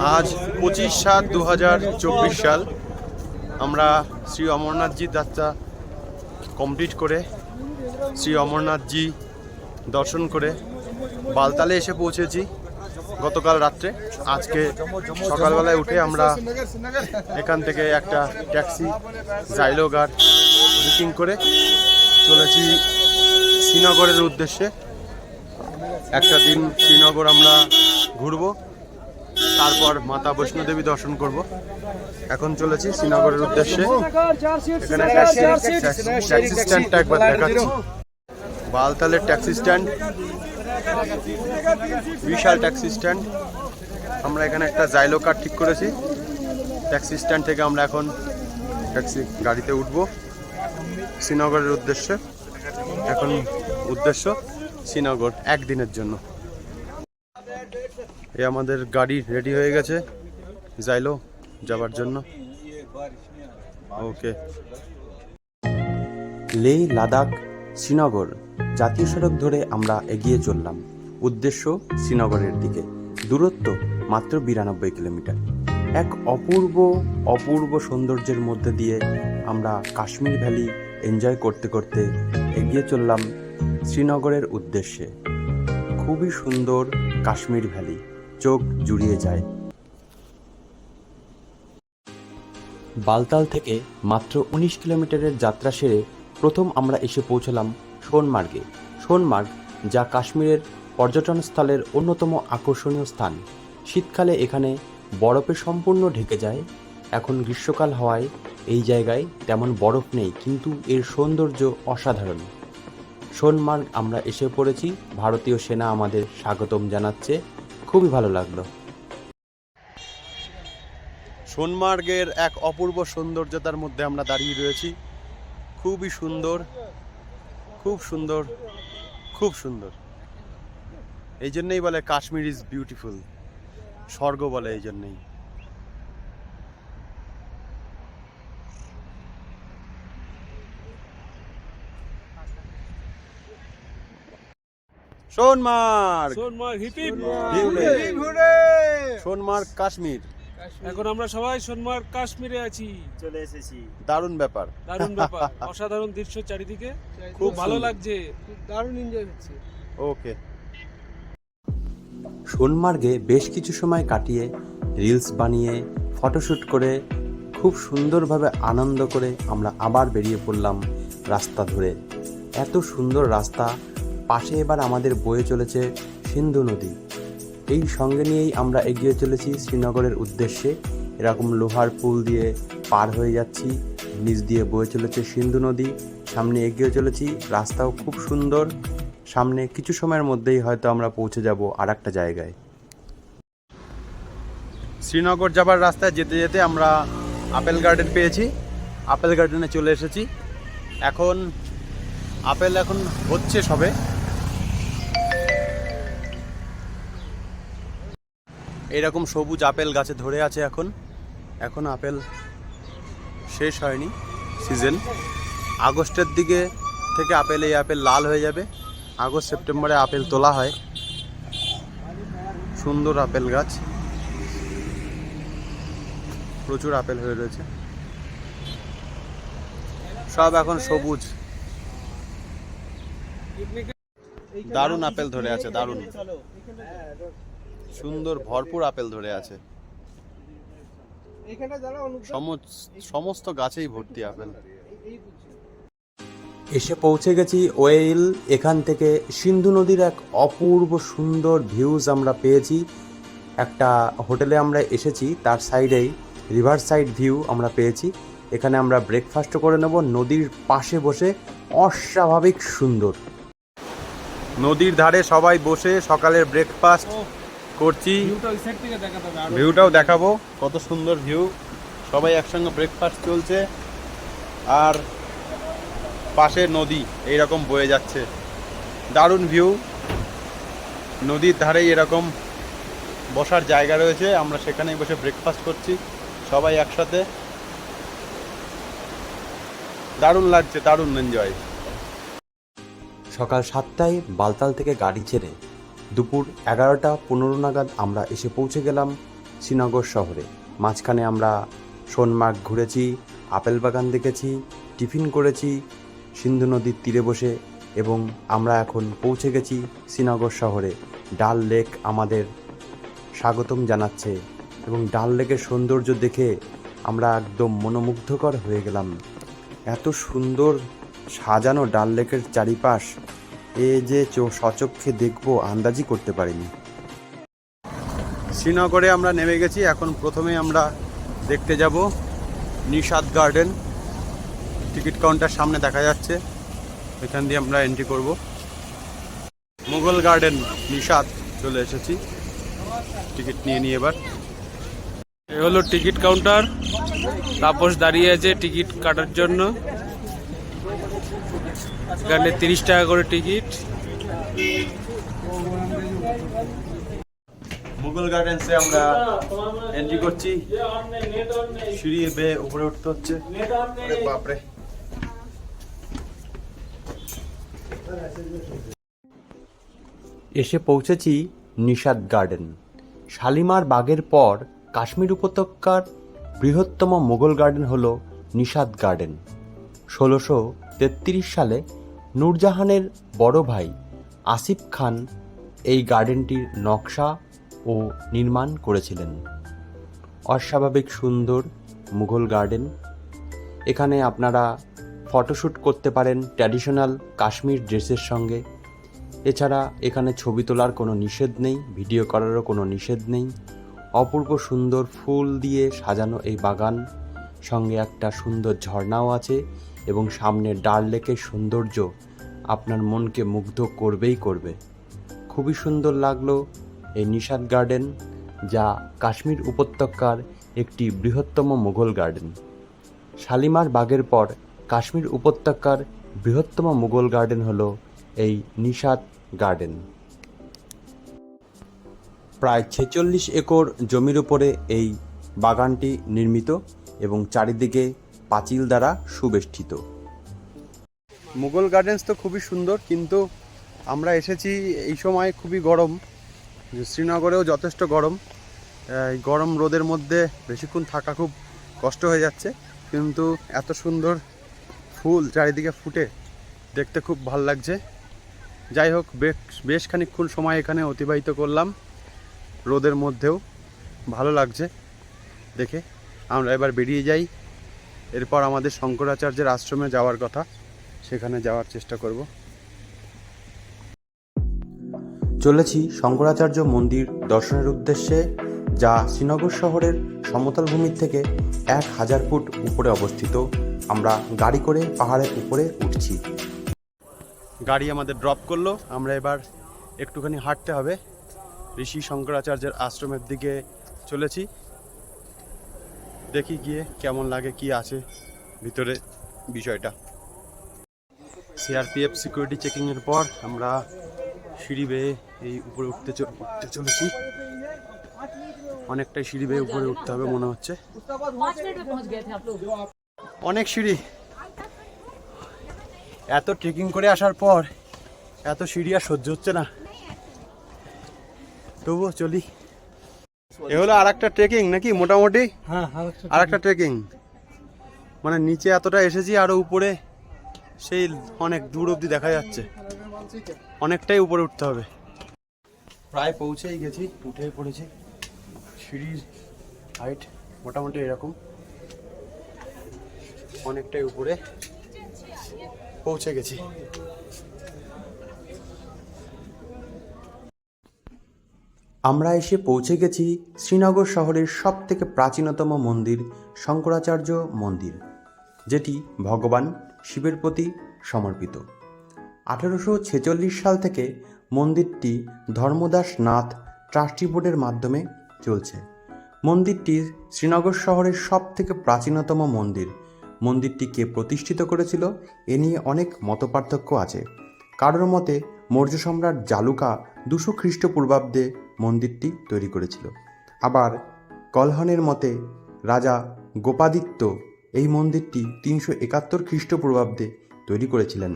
আজ 25/7/2024 সাল। আমরা শ্রী অমরনাথজি যাত্রা কমপ্লিট করে শ্রী অমরনাথজি দর্শন করে বালতালে এসে পৌঁছেছি গতকাল রাত্রে। আজকে সকালবেলায় উঠে আমরা এখান থেকে একটা ট্যাক্সি জাইলো গার বুকিং করে চলেছি শ্রীনগরের উদ্দেশ্যে। একটা দিন শ্রীনগর আমরা ঘুরবো, তারপর মাতা বৈষ্ণোদেবী দর্শন করব। এখন চলেছি শ্রীনগরের উদ্দেশ্যে। এখানে ট্যাক্সি স্ট্যান্ডটা একবার দেখাচ্ছি। বালতালের ট্যাক্সি স্ট্যান্ড, বিশাল ট্যাক্সি স্ট্যান্ড। আমরা এখানে একটা জাইলো কার ঠিক করেছি। ট্যাক্সি স্ট্যান্ড থেকে আমরা এখন ট্যাক্সি গাড়িতে উঠব শ্রীনগরের উদ্দেশ্যে। এখন উদ্দেশ্য শ্রীনগর একদিনের জন্য। এই আমাদের গাড়ি রেডি হয়ে গেছে জাইলো যাবার জন্য। ওকে। লেহ, লাদাখ, শ্রীনগর জাতীয় সড়ক ধরে আমরা এগিয়ে চললাম, উদ্দেশ্য শ্রীনগরের দিকে। দূরত্ব মাত্র 92 কিলোমিটার। এক অপূর্ব সৌন্দর্যের মধ্যে দিয়ে আমরা কাশ্মীর ভ্যালি এনজয় করতে করতে এগিয়ে চললাম শ্রীনগরের উদ্দেশ্যে। খুবই সুন্দর কাশ্মীর ভ্যালি, চোখ জুড়িয়ে যায়। বালতাল থেকে মাত্র 19 কিলোমিটারের যাত্রা সেরে প্রথম আমরা এসে পৌঁছলাম সোনমার্গে। সোনমার্গ, যা কাশ্মীরের পর্যটন স্থলের অন্যতম আকর্ষণীয় স্থান। শীতকালে এখানে বরফে সম্পূর্ণ ঢেকে যায়। এখন গ্রীষ্মকাল হওয়ায় এই জায়গায় তেমন বরফ নেই, কিন্তু এর সৌন্দর্য অসাধারণ। সোনমার্গ আমরা এসে পড়েছি। ভারতীয় সেনা আমাদের স্বাগতম জানাচ্ছে। খুবই ভালো লাগলো। সোনমার্গের এক অপূর্ব সৌন্দর্যতার মধ্যে আমরা দাঁড়িয়ে রয়েছি। খুবই সুন্দর, খুব সুন্দর, খুব সুন্দর। এই জন্যই বলে কাশ্মীর ইজ বিউটিফুল, স্বর্গ বলে এই জন্যই। সোনমার্গ, সোনমার্গ কাশ্মীর। এখন আমরা সবাই সোনমার্গ কাশ্মীরে আছি, চলে এসেছি। দারুণ ব্যাপার, দারুণ ব্যাপার, অসাধারণ দৃশ্য চারিদিকে, খুব ভালো লাগছে, দারুণ এনজয় হচ্ছে। ওকে। সোনমার্গে বেশ কিছু সময় কাটিয়ে রিলস বানিয়ে ফটোশ্যুট করে খুব সুন্দরভাবে আনন্দ করে আমরা আবার বেরিয়ে পড়লাম রাস্তা ধরে। এত সুন্দর রাস্তা, পাশে এবার আমাদের বয়ে চলেছে সিন্ধু নদী। এই সঙ্গে নিয়েই আমরা এগিয়ে চলেছি শ্রীনগরের উদ্দেশ্যে। এরকম লোহার পুল দিয়ে পার হয়ে যাচ্ছি, নিচ দিয়ে বয়ে চলেছে সিন্ধু নদী। সামনে এগিয়ে চলেছি, রাস্তাও খুব সুন্দর। সামনে কিছু সময়ের মধ্যেই হয়তো আমরা পৌঁছে যাব আর একটা জায়গায়। শ্রীনগর যাবার রাস্তায় যেতে যেতে আমরা আপেল গার্ডেন পেয়েছি। আপেল গার্ডেনে চলে এসেছি। এখন আপেল হচ্ছে সবে। এরকম সবুজ আপেল গাছে ধরে আছে। এখন আপেল শেষ হয়নি সিজন। আগস্টের দিকে থেকে এই আপেল লাল হয়ে যাবে। আগস্ট সেপ্টেম্বরে আপেল তোলা হয়। সুন্দর আপেল গাছ, প্রচুর আপেল হয়ে রয়েছে। সব এখন সবুজ। দারুণ আপেল ধরে আছে, দারুণ সুন্দর ভরপুর আপেল ধরে আছে। সমস্ত গাছেই ভর্তি আপেল। এসে পৌঁছে গেছি ওয়েইল। এখান থেকে সিন্ধু নদীর এক অপূর্ব সুন্দর ভিউজ আমরা পেয়েছি। একটা হোটেলে আমরা এসেছি, তার সাইডেই রিভার সাইড ভিউ আমরা পেয়েছি। এখানে আমরা ব্রেকফাস্টও করে নেব নদীর পাশে বসে। অস্বাভাবিক সুন্দর। নদীর ধারে সবাই বসে সকালের ব্রেকফাস্ট করছি। ভিউটাও দেখাবো, কত সুন্দর ভিউ। সবাই একসঙ্গে ব্রেকফাস্ট চলছে, আর পাশে নদী এইরকম বয়ে যাচ্ছে। দারুণ ভিউ। নদীর ধারেই এরকম বসার জায়গা রয়েছে, আমরা সেখানেই বসে ব্রেকফাস্ট করছি সবাই একসাথে। দারুণ লাগছে, দারুণ এনজয়। সকাল 7টায় বালতাল থেকে গাড়ি ছেড়ে দুপুর 11টা 15 নাগাদ আমরা এসে পৌঁছে গেলাম শ্রীনগর শহরে। মাঝখানে আমরা সোনমার্গ ঘুরেছি, আপেল বাগান দেখেছি, টিফিন করেছি সিন্ধু নদীর তীরে বসে, এবং আমরা এখন পৌঁছে গেছি শ্রীনগর শহরে। ডাল লেক আমাদের স্বাগতম জানাচ্ছে, এবং ডাল লেকের সৌন্দর্য দেখে আমরা একদম মনোমুগ্ধকর হয়ে গেলাম। এত সুন্দর সাজানো ডাল লেকের চারিপাশ, যে সচক্ষে দেখবো আন্দাজই করতে পারিনি। শ্রীনগরে আমরা নেমে গেছি। এখন প্রথমে আমরা দেখতে যাব নিশাদ গার্ডেন। টিকিট কাউন্টার সামনে দেখা যাচ্ছে, এখান দিয়ে আমরা এন্ট্রি করব। মুঘল গার্ডেন নিশাদ চলে এসেছি, টিকিট নিয়ে নিই এবার। এ হলো টিকিট কাউন্টার, তাপস দাঁড়িয়ে আছে টিকিট কাটার জন্য। এখানে 30 টাকা করে টিকিট। মুঘল গার্ডেন্সে আমরা এন্ট্রি করছি। সিঁড়ি বেয়ে উপরে উঠতে হচ্ছে। আরে বাপরে, এসে পৌঁছেছি নিশাদ গার্ডেন। শালিমার বাগের পর কাশ্মীর উপত্যকার বৃহত্তম মুঘল গার্ডেন হল নিশাদ গার্ডেন। 1633 সালে নূরজাহানের বড় ভাই আসিফ খান এই গার্ডেনটির নকশা ও নির্মাণ করেছিলেন। অস্বাভাবিক সুন্দর মুঘল গার্ডেন। এখানে আপনারা ফটোশ্যুট করতে পারেন ট্র্যাডিশনাল কাশ্মীর ড্রেসের সঙ্গে। এছাড়া এখানে ছবি তোলার কোনো নিষেধ নেই, ভিডিও করারও কোনো নিষেধ নেই। অপূর্ব সুন্দর ফুল দিয়ে সাজানো এই বাগান, সঙ্গে একটা সুন্দর ঝর্ণাও আছে, এবং সামনে ডাল লেকের সৌন্দর্য আপনার মনকে মুগ্ধ করবেই করবে। খুবই সুন্দর লাগলো এই নিশাদ গার্ডেন, যা কাশ্মীর উপত্যকার একটি বৃহত্তম মুঘল গার্ডেন। শালিমার বাগের পর কাশ্মীর উপত্যকার বৃহত্তম মুঘল গার্ডেন হলো এই নিশাদ গার্ডেন। প্রায় 46 একর জমির উপরে এই বাগানটি নির্মিত, এবং চারিদিকে পাঁচিল দ্বারা সুবেষ্টিত। মুঘল গার্ডেন্স তো খুবই সুন্দর, কিন্তু আমরা এসেছি এই সময় খুবই গরম। শ্রীনগরেও যথেষ্ট গরম। এই গরম রোদের মধ্যে বেশিক্ষণ থাকা খুব কষ্ট হয়ে যাচ্ছে, কিন্তু এত সুন্দর ফুল চারিদিকে ফুটে দেখতে খুব ভালো লাগছে। যাই হোক, বেশ খানিকক্ষণ সময় এখানে অতিবাহিত করলাম রোদের মধ্যেও, ভালো লাগছে দেখে। আমরা এবার বেরিয়ে যাই। এরপর আমাদের শঙ্করাচার্যের আশ্রমে যাওয়ার কথা, সেখানে যাওয়ার চেষ্টা করব। চলেছি শঙ্করাচার্য মন্দির দর্শনের উদ্দেশ্যে, যা শ্রীনগর শহরের সমতল ভূমির থেকে 1000 ফুট উপরে অবস্থিত। আমরা গাড়ি করে পাহাড়ের উপরে উঠছি। গাড়ি আমাদের ড্রপ করলো, আমরা এবার একটুখানি হাঁটতে হবে। ঋষি শঙ্করাচার্যের আশ্রমের দিকে চলেছি। দেখি গিয়ে কেমন লাগে, কি আছে ভিতরে বিষয়টা। সিআরপিএফ সিকিউরিটি চেকিংয়ের পর আমরা সিঁড়ি বেয়ে এই উপরে উঠতে চলেছি। অনেকটাই সিঁড়ি বেয়ে উপরে উঠতে হবে মনে হচ্ছে। অনেক সিঁড়ি। এত ট্রেকিং করে আসার পর এত সিঁড়ি আর সহ্য হচ্ছে না, তবুও চলি। এ হলো আর একটা ট্রেকিং নাকি? মোটামুটি আর একটা ট্রেকিং, মানে নিচে এতটা এসেছি, আরো উপরে সেই অনেক দূর অবধি দেখা যাচ্ছে। অনেকটাই উপরে উঠতে হবে। প্রায় পৌঁছেই গেছি, উঠেই পড়েছি। সিঁড়ির হাইট মোটামুটি এরকম, অনেকটাই উপরে পৌঁছে গেছি। আমরা এসে পৌঁছে গেছি শ্রীনগর শহরের সবথেকে প্রাচীনতম মন্দির শঙ্করাচার্য মন্দির, যেটি ভগবান শিবের প্রতি সমর্পিত। 1846 সাল থেকে মন্দিরটি ধর্মদাস নাথ ট্রাস্টি বোর্ডের মাধ্যমে চলছে। মন্দিরটি শ্রীনগর শহরের সবথেকে প্রাচীনতম মন্দির। মন্দিরটি কে প্রতিষ্ঠিত করেছিল এ নিয়ে অনেক মতপার্থক্য আছে। কারোর মতে মৌর্য সম্রাট জালুকা 200 খ্রিস্টপূর্বাব্দে মন্দিরটি তৈরি করেছিল। আবার কলহনের মতে রাজা গোপাদিত্য এই মন্দিরটি 371 খ্রিস্টপূর্বাব্দে তৈরি করেছিলেন,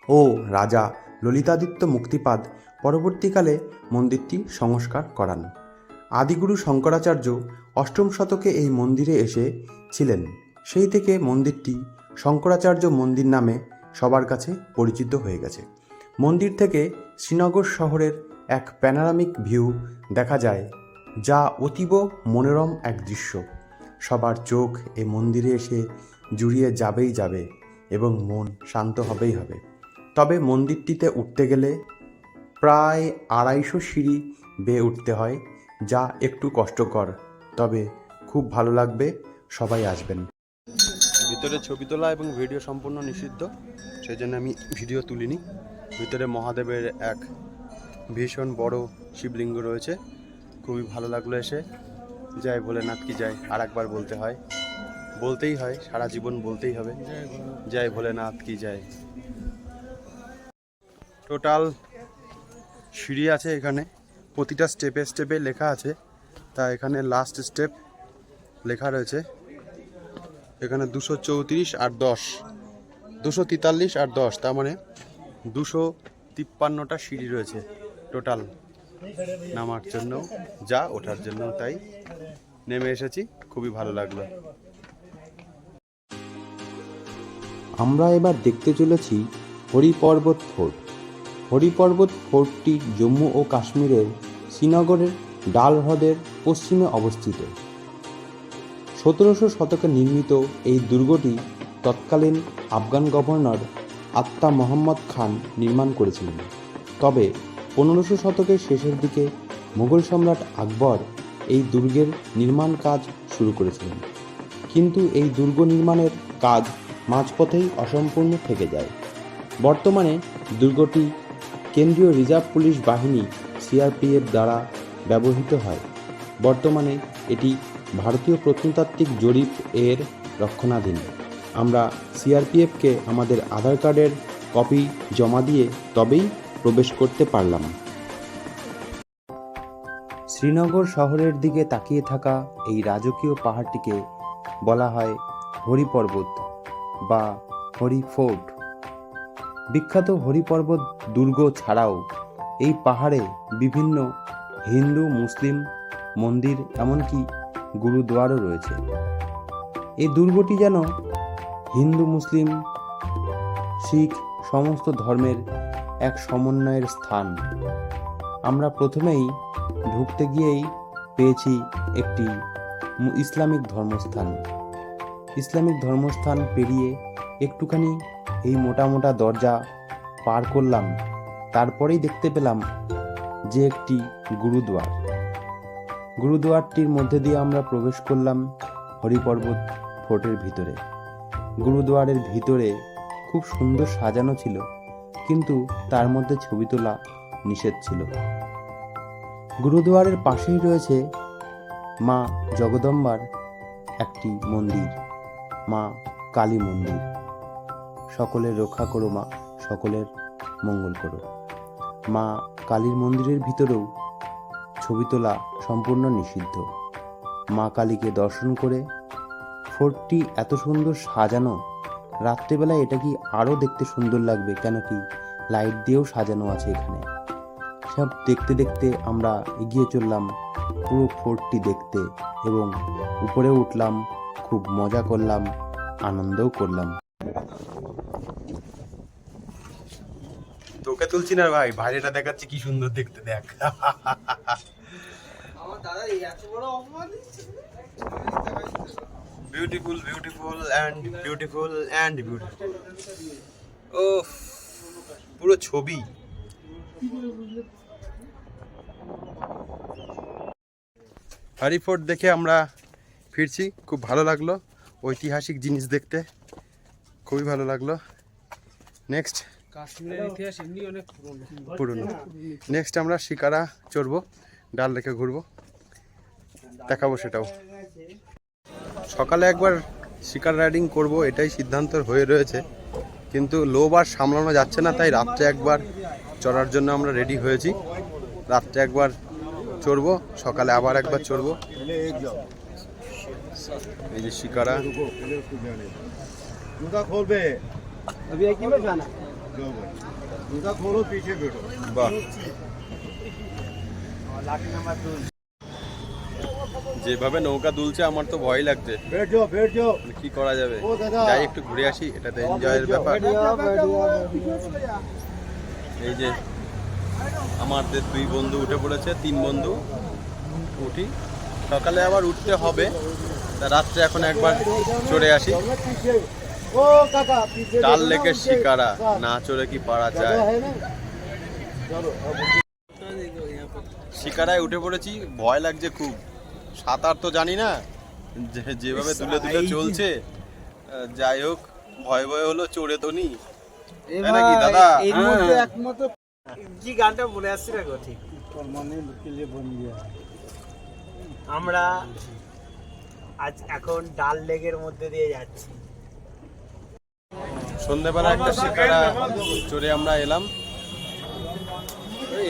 ও রাজা ললিতাদিত্য মুক্তিপাদ পরবর্তীকালে মন্দিরটি সংস্কার করান। আদিগুরু শঙ্করাচার্য অষ্টম শতকে এই মন্দিরে এসেছিলেন। সেই থেকে মন্দিরটি শঙ্করাচার্য মন্দির নামে সবার কাছে পরিচিত হয়ে গেছে। মন্দির থেকে শ্রীনগর শহরের এক প্যানোরামিক ভিউ দেখা যায়, যা অতীব মনোরম এক দৃশ্য। সবার চোখ এই মন্দিরে এসে জুড়িয়ে যাবেই যাবে এবং মন শান্ত হবেই হবে। তবে মন্দিরটিতে উঠতে গেলে প্রায় 250 সিঁড়ি বেয়ে উঠতে হয়, যা একটু কষ্টকর, তবে খুব ভালো লাগবে। সবাই আসবেন। ভিতরে ছবি তোলা এবং ভিডিও সম্পূর্ণ নিষিদ্ধ, সেই জন্য আমি ভিডিও তুলিনি। ভিতরে মহাদেবের এক ভীষণ বড় শিবলিঙ্গ রয়েছে, খুবই ভালো লাগলো এসে। জয় ভোলেনাথ কি জয়, আর একবার বলতেই হয়, সারা জীবন বলতেই হবে, জয় ভোলেনাথ কি জয়। টোটাল সিঁড়ি আছে এখানে, প্রতিটা স্টেপে স্টেপে লেখা আছে। তা এখানে লাস্ট স্টেপ লেখা রয়েছে, এখানে 234 আর 10, 243 আর 10, তার মানে 253টা সিঁড়ি রয়েছে টোটাল নামার জন্য, যা ওঠার জন্য। তাই নেমে এসেছি, খুবই ভালো লাগলো। আমরা এবার দেখতে চলেছি হরিপর্বত ফোর্ট। হরিপর্বত ফোর্টটি জম্মু ও কাশ্মীরের শ্রীনগরের ডাল হ্রদের পশ্চিমে অবস্থিত। 1700 শতকে নির্মিত এই দুর্গটি তৎকালীন আফগান গভর্নর আত্তা মোহাম্মদ খান নির্মাণ করেছিলেন। তবে 1500 শতকের শেষের দিকে মুঘল সম্রাট আকবর এই দুর্গের নির্মাণ কাজ শুরু করেছিলেন, কিন্তু এই দুর্গ নির্মাণের কাজ মাঝপথেই অসম্পূর্ণ থেকে যায়। বর্তমানে দুর্গটি কেন্দ্রীয় রিজার্ভ পুলিশ বাহিনী সিআরপিএফ দ্বারা ব্যবহৃত হয়। বর্তমানে এটি ভারতীয় প্রত্নতাত্ত্বিক জরিপ এর রক্ষণাধীন। আমরা সিআরপিএফকে আমাদের আধার কার্ডের কপি জমা দিয়ে তবেই প্রবেশ করতে পারলাম। শ্রীনগর শহরের দিকে তাকিয়ে থাকা এই রাজকীয় পাহাড়টিকে বলা হয় হরিপর্বত বা হরি ফোর্ট। বিখ্যাত হরিপর্বত দুর্গ ছাড়াও এই পাহাড়ে বিভিন্ন হিন্দু মুসলিম মন্দির, এমনকি গুরুদুয়ারও রয়েছে। এই দুর্গটি যেন হিন্দু মুসলিম শিখ সমস্ত ধর্মের এক সমন্বয়ের স্থান। আমরা প্রথমেই ঢুকতে গিয়েই পেয়েছি একটি ইসলামিক ধর্মস্থান। ইসলামিক ধর্মস্থান পেরিয়ে একটুখানি এই মোটা মোটা দরজা পার করলাম, তারপরেই দেখতে পেলাম যে একটি গুরুদুয়ার। গুরুদুয়ারটির মধ্যে দিয়ে আমরা প্রবেশ করলাম হরিপর্বত ফোর্টের ভিতরে। গুরুদুয়ারের ভিতরে খুব সুন্দর সাজানো ছিল, কিন্তু তার মধ্যে ছবি তোলা নিষেধ ছিল। গুরুদুয়ারের পাশেই রয়েছে মা জগদম্বার একটি মন্দির, মা কালী মন্দির। সকলের রক্ষা করো মা, সকলের মঙ্গল করো। মা কালীর মন্দিরের ভিতরেও ছবি তোলা সম্পূর্ণ নিষিদ্ধ। মা কালীকে দর্শন করে ফোর্টটি এত সুন্দর সাজানো, রাত্রেবেলায় এটা কি আরও দেখতে সুন্দর লাগবে, কেন কি লাইট দিয়েও সাজানো আছে এখানে। সব দেখতে দেখতে আমরা এগিয়ে চললাম পুরো ফোর্টটি দেখতে এবং উপরে উঠলাম, খুব মজা করলাম, আনন্দও করলাম। তোকে তুলছি না ভাই, বাইরেটা দেখাচ্ছি কি সুন্দর দেখতে, দেখ। Beautiful beautiful and beautiful and beautiful. ও পুরো ছবি। হরি ফোর্ট দেখে আমরা ফিরছি, খুব ভালো লাগলো। ঐতিহাসিক জিনিস দেখতে খুবই ভালো লাগলো। নেক্সট কাশ্মীরের ইতিহাস এমনি অনেক পুরনো। নেক্সট আমরা শিকারা চড়বো, ডাল লেকে ঘুরবো, দেখাবো সেটাও। সকালে একবার শিকার রাইডিং করব, এটাই সিদ্ধান্ত হয়ে রয়েছে, কিন্তু লোভ আর সামলানো যাচ্ছে না, তাই রাত্রে একবার চড়ার জন্য আমরা রেডি হয়েছি। রাত্রে একবার চড়বো, সকালে আবার একবার চড়বো। এই যে শিকারা। বাহ, যেভাবে নৌকা দুলছে আমার তো ভয় লাগছে, মানে কি করা যাবে। যাই একটু ঘুরে আসি, এটাতে এনজয়ের ব্যাপার। এই যে আমাদের 2 বন্ধু উঠে পড়েছে, 3 বন্ধু উঠি। সকালে আবার উঠতে হবে, তা রাত্রে এখন একবার চড়ে আসি। ডাল লেকের শিকারা না চড়ে কি পারা যায়। শিকারায় উঠে পড়েছি, ভয় লাগছে খুব। সাঁতার তো জানি না, যেভাবে তুলে তুলে চলছে। যাই হোক, ভয় ভয় হলো, চড়ে তো নি নাকি দাদা। কি গানটা মনে আসছে না গো ঠিক। আমরা আজ এখন ডাল লেকের মধ্যে দিয়ে যাচ্ছি। সন্ধ্যেবেলা একটা শিকারা চড়ে আমরা এলাম।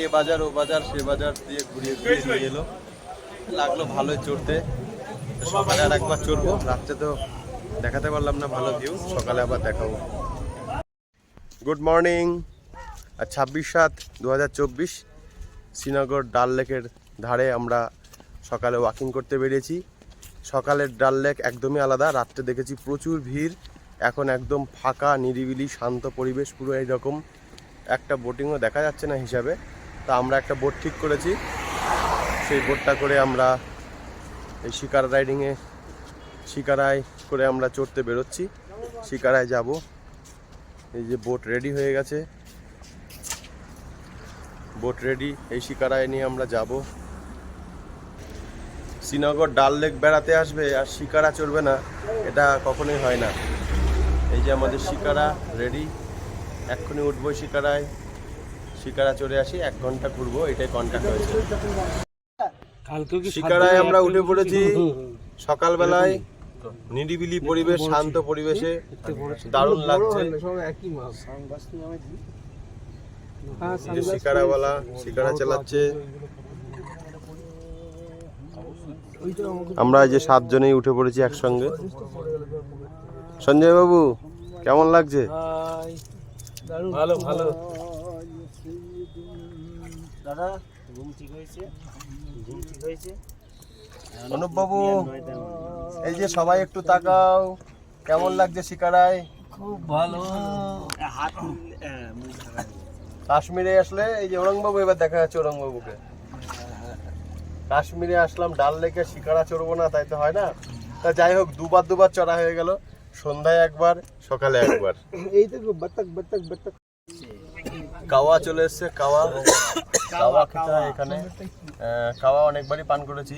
এ বাজার ও বাজার সে বাজার দিয়ে ঘুরিয়ে ঘুরিয়ে নিয়ে এলো, লাগলো ভালোই চড়তে। সকালে আর একবার চড়বো, রাত্রে তো দেখাতে পারলাম না ভালো ভিউ, সকালে আবার দেখাবো। গুড মর্নিং, 26/7/2024 শ্রীনগর ডাল লেকের ধারে আমরা সকালে ওয়াকিং করতে বেরিয়েছি। সকালের ডাল লেক একদমই আলাদা, রাত্রে দেখেছি প্রচুর ভিড়। এখন একদম ফাঁকা, নিরিবিলি, শান্ত পরিবেশ পুরো। এইরকম একটা বোটিংও দেখা যাচ্ছে না হিসাবে। তা আমরা একটা বোট ঠিক করেছি, সেই বোটটা করে আমরা এই শিকারা রাইডিংয়ে, শিকারায় করে আমরা চড়তে বেরোচ্ছি। শিকারায় যাব। এই যে বোট রেডি হয়ে গেছে, বোট রেডি। এই শিকারায় নিয়ে আমরা যাব। শ্রীনগর ডাল লেক বেড়াতে আসবে আর শিকারা চড়বে না, এটা কখনোই হয় না। এই যে আমাদের শিকারা রেডি, এক্ষুনি উঠবো শিকারায়। শিকারা চড়ে আসি, 1 ঘন্টা ঘুরবো, এটাই কন্ট্যাক্ট হয়েছে। শিকারায় আমরা উঠে পড়েছি সকালবেলায়। নিরিবিলি পরিবেশ, শান্ত পরিবেশে দারুণ লাগছে। যে শিকারাওয়ালা শিকারা চালাচ্ছে। আমরা এই যে 7 জনেই উঠে পড়েছি একসঙ্গে। সঞ্জয় বাবু, কেমন লাগছে? ভালো ভালো। দাদা ঘুম ঠিক হয়েছে? ঘুম ঠিক হয়েছে? অনুপ বাবু, এই যে সবাই একটু তাকাও, কেমন লাগছে শিকারায়? খুব ভালো। হাত কাশ্মীরে আসলে এই যে ওরঙ্গবাবু, এবার দেখা যাচ্ছে ওরঙ্গবাবুকে। কাশ্মীরে আসলাম, ডাল লেকে শিকারা চড়বো না, তাই তো হয় না। তা যাই হোক, দুবার চড়া হয়ে গেল, সন্ধ্যায় একবার, সকালে একবার। এই তো বতক বতক বতক। কাওয়া চলে এসছে, কাওয়া খেতে হয় এখানে। কাওয়া অনেকবারই পান করেছি।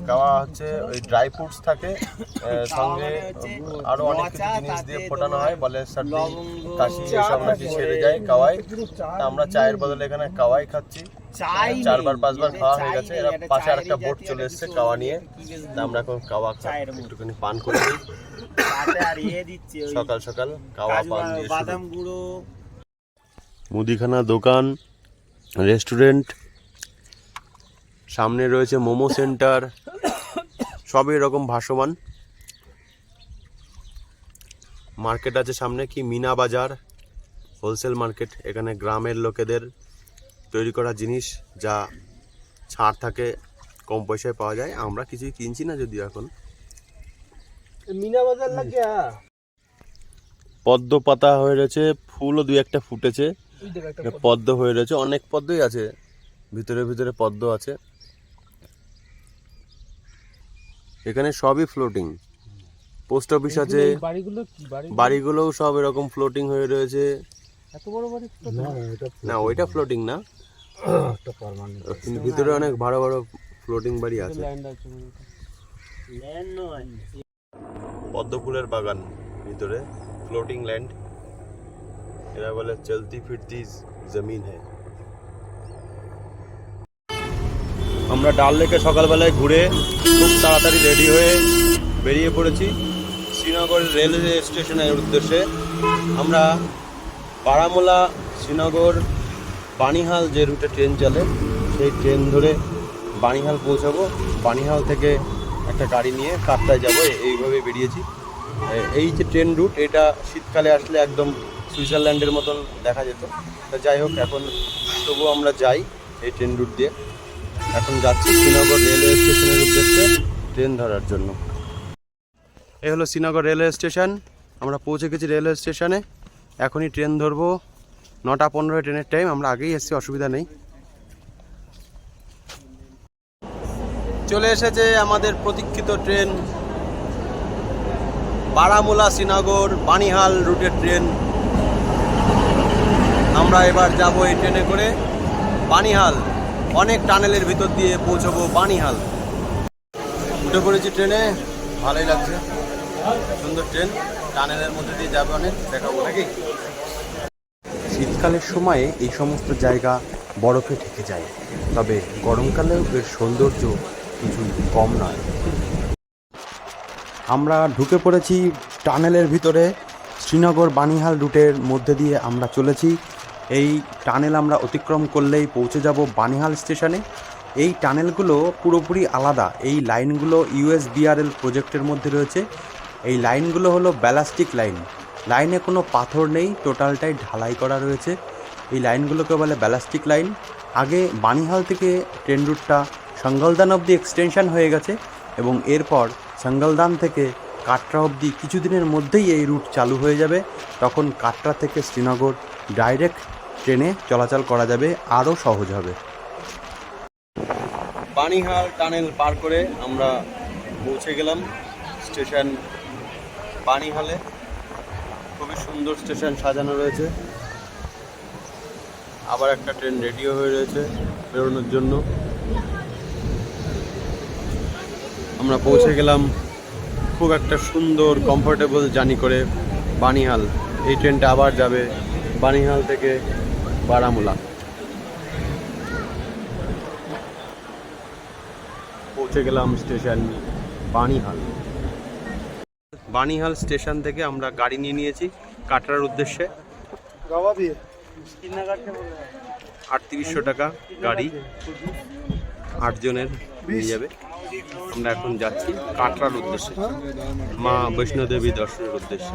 কাওয়া হচ্ছে ওই ড্রাই ফ্রুটস থাকে, সঙ্গে আরো অনেক কিছু জিনিস দিয়ে ফোটানো হয়, বলে সর্দি কাশি এসব নাকি সেরে যায় কাওয়ায়। তা আমরা চায়ের বদলে এখানে কাওয়াই খাচ্ছি। 4-5বার খাওয়া হয়ে গেছে। এরা পাশে আর একটা বোট চলে এসছে কাওয়া নিয়ে। তা আমরা এখন কাওয়া একটুখানি পান করে দিই। সকাল সকাল কাওয়া পান দিয়ে বাদাম গুঁড়ো। মুদিখানা দোকান, রেস্টুরেন্ট, সামনে রয়েছে মোমো সেন্টার, সবই এরকম ভাসমান। মার্কেট আছে সামনে, কি মিনা বাজার, হোলসেল মার্কেট। এখানে গ্রামের লোকেদের তৈরি করা জিনিস যা ছাড় থাকে, কম পয়সায় পাওয়া যায়। আমরা কিছুই কিনছি না যদিও এখন। মিনা বাজার লাগে। পদ্ম পাতা হয়ে রয়েছে, ফুলও 2-1টা ফুটেছে। পদ্ম হয়ে রয়েছে, অনেক পদ্মই আছে, ভিতরে ভিতরে পদ্ম আছে। এখানে সবই ফ্লোটিং। পোস্ট অফিস আছে, বাড়িগুলোও সব এরকম ফ্লোটিং হয়ে রয়েছে। না, ওইটা ফ্লোটিং না, কিন্তু ভিতরে অনেক বড় বড় ফ্লোটিং বাড়ি আছে। পদ্ম ফুলের বাগান ভিতরে, ফ্লোটিং ল্যান্ড। এরা বলে চলতি ফিরতি জমিন হ্যায়। আমরা ডাল লেকে সকালবেলায় ঘুরে খুব তাড়াতাড়ি রেডি হয়ে বেরিয়ে পড়েছি শ্রীনগর রেলওয়ে স্টেশনের উদ্দেশ্যে। আমরা বারামুলা, শ্রীনগর, বানিহাল যে রুটে ট্রেন চলে, সেই ট্রেন ধরে বানিহাল পৌঁছাবো। বানিহাল থেকে একটা গাড়ি নিয়ে কাটরায় যাব, এইভাবে বেরিয়েছি। এই যে ট্রেন রুট, এটা শীতকালে আসলে একদম সুইজারল্যান্ডের মতন দেখা যেত। তা যাই হোক, এখন তবুও আমরা যাই এই ট্রেন রুট দিয়ে। এখন যাচ্ছি শ্রীনগর রেলওয়ে স্টেশনের উদ্দেশ্যে। ট্রেন ধরার জন্য। এই হলো শ্রীনগর রেলওয়ে স্টেশন। আমরা পৌঁছে গেছি রেলওয়ে স্টেশনে। এখনই ট্রেন ধরবো। 9:15 ট্রেনের টাইম। আমরা আগেই এসেছি, অসুবিধা নেই। চলে এসেছে আমাদের প্রতীক্ষিত ট্রেন, বারামুলা শ্রীনগর বানিহাল রুটের ট্রেন। আমরা এবার যাব এই ট্রেনে করে বানিহাল। অনেক টানেলের ভিতর দিয়ে পৌঁছবো বানিহাল। উঠে পড়েছি ট্রেনে, ভালোই লাগছে, সুন্দর ট্রেন। টানেলের মধ্যে দিয়ে যাবে, অনেক দেখাবো নাকি। শীতকালের সময়ে এই সমস্ত জায়গা বরফে ঢেকে যায়, তবে গরমকালেও এর সৌন্দর্য কিছু কম নয়। আমরা ঢুকে পড়েছি টানেলের ভিতরে। শ্রীনগর বানিহাল রুটের মধ্যে দিয়ে আমরা চলেছি। এই টানেল আমরা অতিক্রম করলেই পৌঁছে যাব বানিহাল স্টেশনে। এই টানেলগুলো পুরোপুরি আলাদা। এই লাইনগুলো USBRL প্রজেক্টের মধ্যে রয়েছে। এই লাইনগুলো হলো ব্যালাস্টিক লাইন। লাইনে কোনো পাথর নেই, টোটালটাই ঢালাই করা রয়েছে। এই লাইনগুলোকে বলে ব্যালাস্টিক লাইন। আগে বানিহাল থেকে ট্রেন রুটটা সঙ্গলদান অবধি এক্সটেনশন হয়ে গেছে এবং এরপর সঙ্গলদান থেকে কাটরা অবধি কিছুদিনের মধ্যেই এই রুট চালু হয়ে যাবে। তখন কাটরা থেকে শ্রীনগর ডাইরেক্ট ট্রেনে চলাচল করা যাবে, আরও সহজ হবে। বানিহাল টানেল পার করে আমরা পৌঁছে গেলাম স্টেশন বানিহালে। খুবই সুন্দর স্টেশন সাজানো রয়েছে। আবার একটা ট্রেন রেডিও হয়ে রয়েছে বেরোনোর জন্য। আমরা পৌঁছে গেলাম খুব একটা সুন্দর কমফোর্টেবল জার্নি করে বানিহাল। এই ট্রেনটা আবার যাবে বানিহাল থেকে বারামুলা। পৌঁছে গেলাম স্টেশন বানিহাল। বানিহাল স্টেশন থেকে আমরা গাড়ি নিয়ে নিয়েছি কাটরার উদ্দেশ্যে। 3800 টাকা গাড়ি, 8 জনের নিয়ে যাবে। আমরা এখন যাচ্ছি কাটরার উদ্দেশ্যে, মা বৈষ্ণোদেবী দর্শনের উদ্দেশ্যে।